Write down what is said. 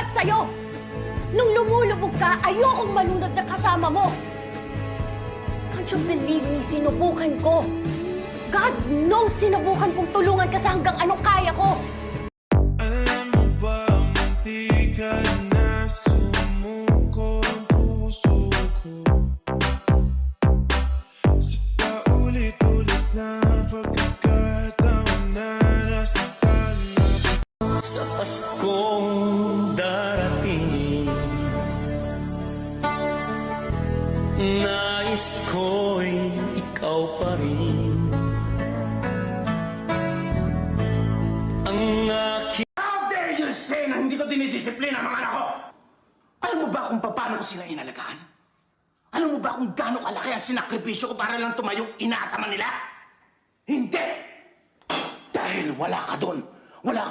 dapat sa'yo. Nung lumulubog ka, ayokong manunod na kasama mo. Don't you believe me? Sinubukan ko. God knows sinubukan kong tulungan ka sa hanggang anong kaya ko. Alam mo ba, munti ka na sumuko ang puso ko sa paulit-ulit na pagkakataon na nasaktan na. Sa Paskong darating, nais ko'y ikaw pa rin ang aking... How dare you say na hindi ko dinidisiplina ang mga anak ko? Alam mo ba kung paano ko sila inalagaan? Alam mo ba kung gaano kalaki ang sinakripisyo ko para lang tumayong inaataman nila? Hindi! Dahil wala ka doon. Wala